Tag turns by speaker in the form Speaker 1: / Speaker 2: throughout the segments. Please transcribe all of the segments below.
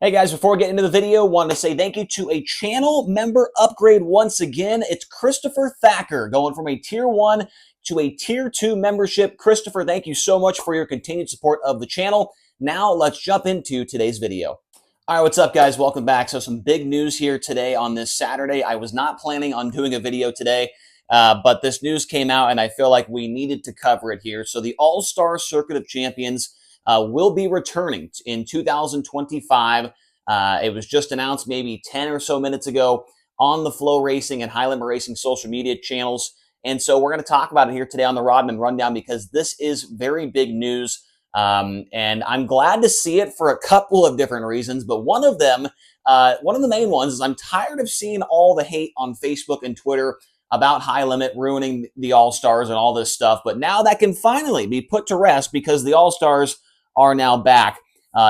Speaker 1: Hey guys, before we get into the video, wanted to say thank you to a channel member upgrade once again. It's Christopher Thacker going from a tier 1 to a tier 2 membership. Christopher, thank you so much for your continued support of the channel. Now let's jump into today's video. All right, what's up guys? Welcome back. So some big news here today on this Saturday. I was not planning on doing a video today, but this news came out and I feel like we needed to cover it here. So the All-Star Circuit of Champions will be returning in 2025. It was just announced maybe 10 or so minutes ago on the Flow Racing and High Limit Racing social media channels. And so we're going to talk about it here today on the Rodman Rundown because this is very big news. And I'm glad to see it for a couple of different reasons. But one of them, one of the main ones is I'm tired of seeing all the hate on Facebook and Twitter about High Limit ruining the All-Stars and all this stuff. But now that can finally be put to rest because the All-Stars are now back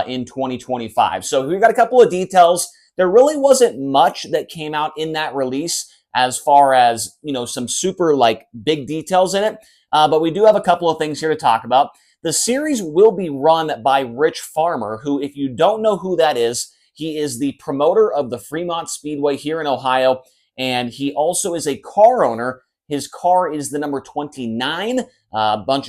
Speaker 1: in 2025. So we've got a couple of details. There really wasn't much that came out in that release as far as, some super big details in it. But we do have a couple of things here to talk about. The series will be run by Rich Farmer, who, if you don't know who that is, he is the promoter of the Fremont Speedway here in Ohio. And he also is a car owner. His car is the number 29. Had a bunch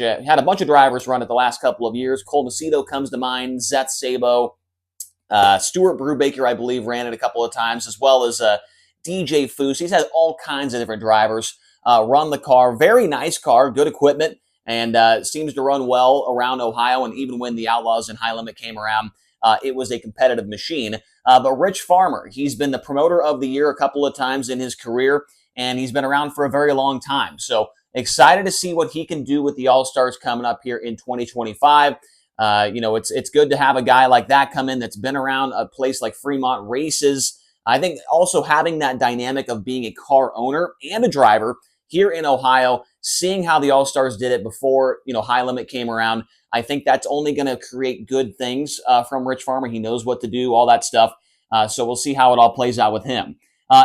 Speaker 1: of drivers run it the last couple of years. Cole Macedo comes to mind. Zeth Sabo, Stuart Brubaker, I believe, ran it a couple of times, as well as DJ Foose. He's had all kinds of different drivers run the car. Very nice car, good equipment, and seems to run well around Ohio. And even when the Outlaws and High Limit came around, it was a competitive machine. But Rich Farmer, he's been the promoter of the year a couple of times in his career, and he's been around for a very long time. So excited to see what he can do with the All-Stars coming up here in 2025. It's good to have a guy like that come in that's been around a place like Fremont races. I think also having that dynamic of being a car owner and a driver here in Ohio, seeing how the All-Stars did it before, High Limit came around, I think that's only going to create good things from Rich Farmer. He knows what to do, all that stuff. So we'll see how it all plays out with him.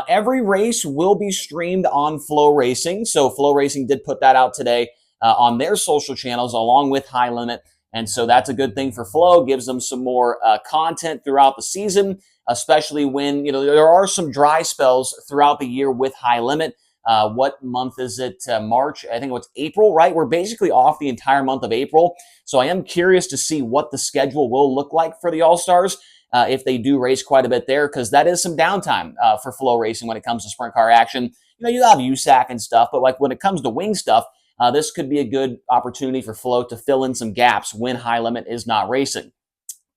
Speaker 1: Every race will be streamed on Flow Racing. So Flow Racing did put that out today on their social channels along with High Limit. And so that's a good thing for Flow. Gives them some more content throughout the season, especially when, there are some dry spells throughout the year with High Limit. What month is it? March. I think it's April, right? We're basically off the entire month of April. So I am curious to see what the schedule will look like for the All-Stars. If they do race quite a bit there, because that is some downtime for Flow Racing when it comes to sprint car action. You have USAC and stuff, but when it comes to wing stuff, this could be a good opportunity for Flow to fill in some gaps when High Limit is not racing.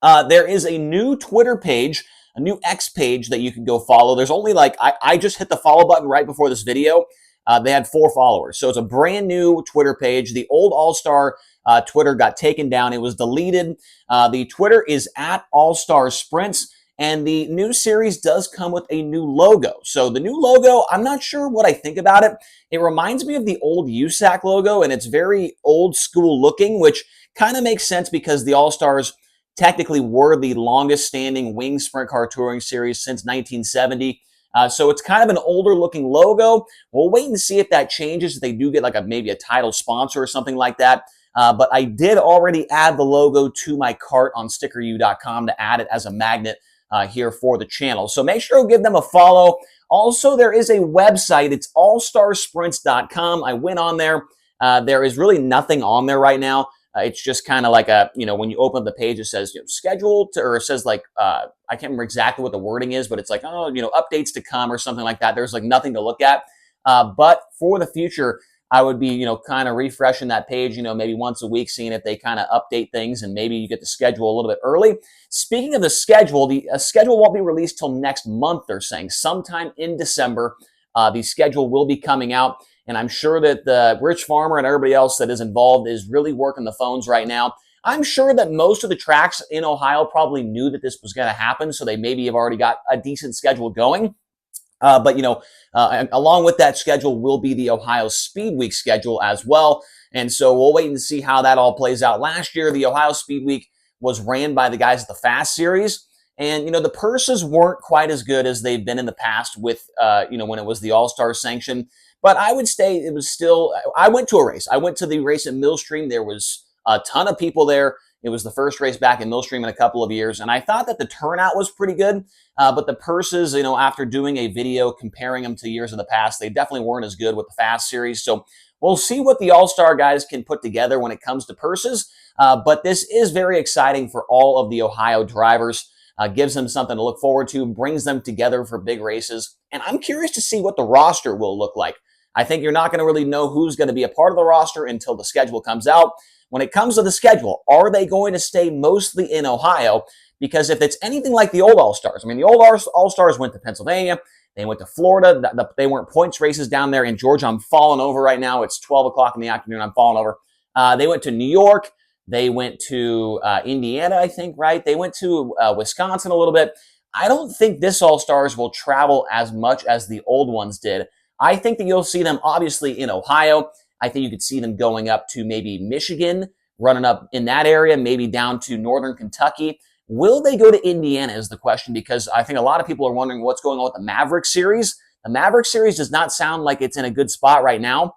Speaker 1: There is a new Twitter page, a new X page that you can go follow. There's only I just hit the follow button right before this video. They had 4 followers. So it's a brand new Twitter page. The old All-Star Twitter got taken down. It was deleted. The Twitter is at All-Star Sprints, and the new series does come with a new logo. So the new logo, I'm not sure what I think about it. It reminds me of the old USAC logo, and it's very old school looking, which kind of makes sense because the All-Stars technically were the longest standing wing sprint car touring series since 1970. So it's kind of an older looking logo. We'll wait and see if that changes, if they do get maybe a title sponsor or something like that. But I did already add the logo to my cart on stickeru.com to add it as a magnet here for the channel. So make sure to give them a follow. Also, there is a website. It's allstarsprints.com. I went on there. There is really nothing on there right now. It's just kind of like when you open up the page, it says scheduled to, or it says I can't remember exactly what the wording is, but it's updates to come or something like that. There's nothing to look at. But for the future, I would be, kind of refreshing that page, maybe once a week, seeing if they kind of update things and maybe you get the schedule a little bit early. Speaking of the schedule, the schedule won't be released till next month, they're saying. Sometime in December, the schedule will be coming out. And I'm sure that the Rich Farmer and everybody else that is involved is really working the phones right now. I'm sure that most of the tracks in Ohio probably knew that this was going to happen, so they maybe have already got a decent schedule going. But along with that schedule will be the Ohio Speed Week schedule as well. And so we'll wait and see how that all plays out. Last year, the Ohio Speed Week was ran by the guys at the Fast Series. And, the purses weren't quite as good as they've been in the past with, when it was the All-Star sanction. But I would say it was still, I went to a race. I went to the race at Millstream. There was A ton of people there. It was the first race back in Millstream in a couple of years, and I thought that the turnout was pretty good. But the purses, after doing a video comparing them to years in the past, they definitely weren't as good with the Fast Series. So we'll see what the All-Star guys can put together when it comes to purses. But this is very exciting for all of the Ohio drivers. Gives them something to look forward to, brings them together for big races. And I'm curious to see what the roster will look like. I think you're not going to really know who's going to be a part of the roster until the schedule comes out. When it comes to the schedule, are they going to stay mostly in Ohio? Because if it's anything like the old All-Stars, the old All-Stars went to Pennsylvania, they went to Florida, they weren't points races down there. In Georgia, I'm falling over right now. It's 12 o'clock in the afternoon. I'm falling over. They went to New York. They went to Indiana, I think, right? They went to Wisconsin a little bit. I don't think this All-Stars will travel as much as the old ones did. I think that you'll see them obviously in Ohio. I think you could see them going up to maybe Michigan, running up in that area, maybe down to northern Kentucky. Will they go to Indiana is the question, because I think a lot of people are wondering what's going on with the Maverick Series. The Maverick Series does not sound like it's in a good spot right now.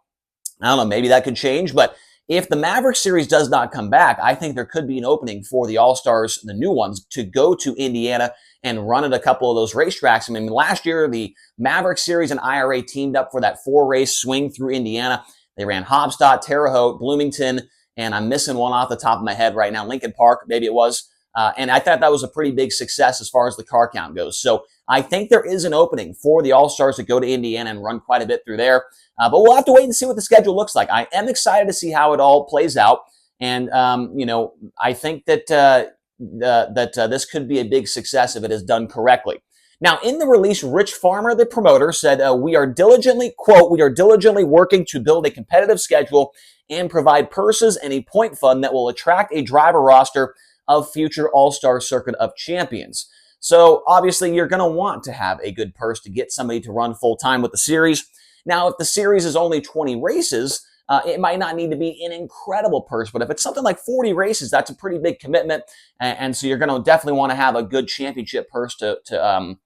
Speaker 1: I don't know, maybe that could change, but if the Maverick Series does not come back, I think there could be an opening for the All-Stars, the new ones, to go to Indiana and run at a couple of those racetracks. Last year, the Maverick Series and IRA teamed up for that 4-race swing through Indiana. They ran Haubstadt, Terre Haute, Bloomington, and I'm missing one off the top of my head right now, Lincoln Park, maybe it was. And I thought that was a pretty big success as far as the car count goes. So I think there is an opening for the All-Stars to go to Indiana and run quite a bit through there. But we'll have to wait and see what the schedule looks like. I am excited to see how it all plays out. And, I think that this could be a big success if it is done correctly. Now, in the release, Rich Farmer, the promoter, said, we are diligently working to build a competitive schedule and provide purses and a point fund that will attract a driver roster of future All-Star Circuit of Champions. So obviously you're going to want to have a good purse to get somebody to run full-time with the series. Now, if the series is only 20 races, it might not need to be an incredible purse, but if it's something like 40 races, that's a pretty big commitment. And so you're going to definitely want to have a good championship purse to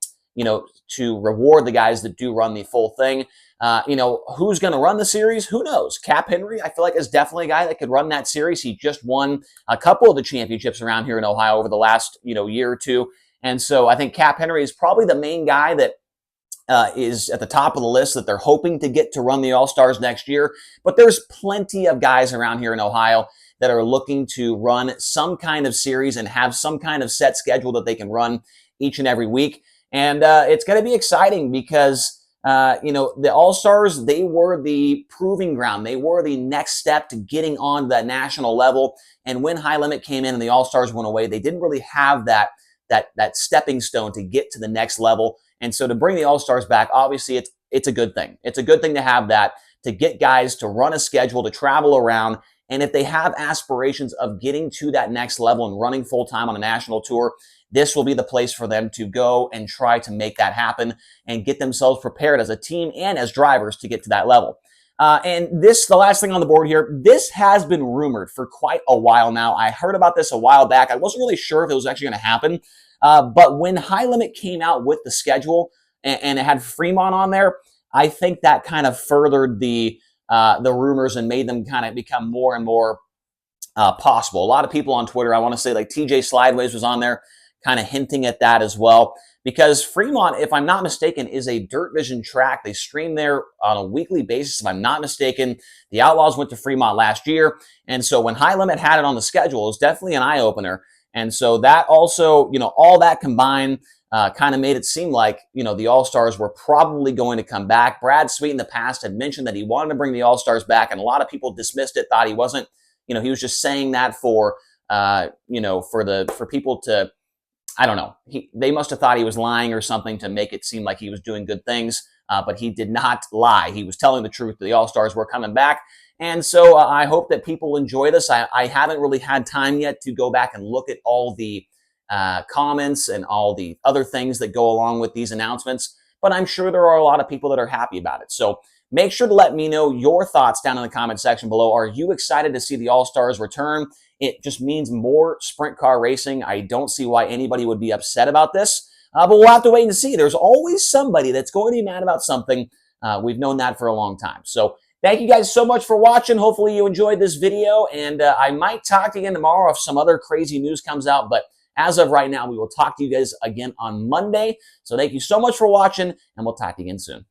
Speaker 1: reward the guys that do run the full thing. Who's going to run the series? Who knows? Cap Henry, I feel like, is definitely a guy that could run that series. He just won a couple of the championships around here in Ohio over the last, year or two. And so I think Cap Henry is probably the main guy that is at the top of the list that they're hoping to get to run the All-Stars next year. But there's plenty of guys around here in Ohio that are looking to run some kind of series and have some kind of set schedule that they can run each and every week. And it's going to be exciting because, the All-Stars, they were the proving ground. They were the next step to getting on that national level. And when High Limit came in and the All-Stars went away, they didn't really have that stepping stone to get to the next level. And so to bring the All-Stars back, obviously it's a good thing. It's a good thing to have that, to get guys to run a schedule, to travel around. And if they have aspirations of getting to that next level and running full-time on a national tour, this will be the place for them to go and try to make that happen and get themselves prepared as a team and as drivers to get to that level. And this, the last thing on the board here, this has been rumored for quite a while now. I heard about this a while back. I wasn't really sure if it was actually going to happen. But when High Limit came out with the schedule and it had Fremont on there, I think that kind of furthered the rumors and made them kind of become more and more possible. A lot of people on Twitter, I want to say like TJ Slideways was on there kind of hinting at that as well. Because Fremont, if I'm not mistaken, is a Dirt Vision track. They stream there on a weekly basis, if I'm not mistaken. The Outlaws went to Fremont last year. And so when High Limit had it on the schedule, it was definitely an eye-opener. And so that also, all that combined kind of made it seem like, the All-Stars were probably going to come back. Brad Sweet in the past had mentioned that he wanted to bring the All-Stars back, and a lot of people dismissed it, thought he wasn't, he was just saying that for people to, I don't know. They must have thought he was lying or something to make it seem like he was doing good things, but he did not lie. He was telling the truth. The All-Stars were coming back. And so I hope that people enjoy this. I haven't really had time yet to go back and look at all the comments and all the other things that go along with these announcements, but I'm sure there are a lot of people that are happy about it. So make sure to let me know your thoughts down in the comment section below. Are you excited to see the All-Stars return? It just means more sprint car racing. I don't see why anybody would be upset about this, but we'll have to wait and see. There's always somebody that's going to be mad about something. We've known that for a long time. So Thank you guys so much for watching. Hopefully you enjoyed this video, and I might talk to you again tomorrow if some other crazy news comes out, but as of right now, we will talk to you guys again on Monday. So thank you so much for watching, and we'll talk to you again soon.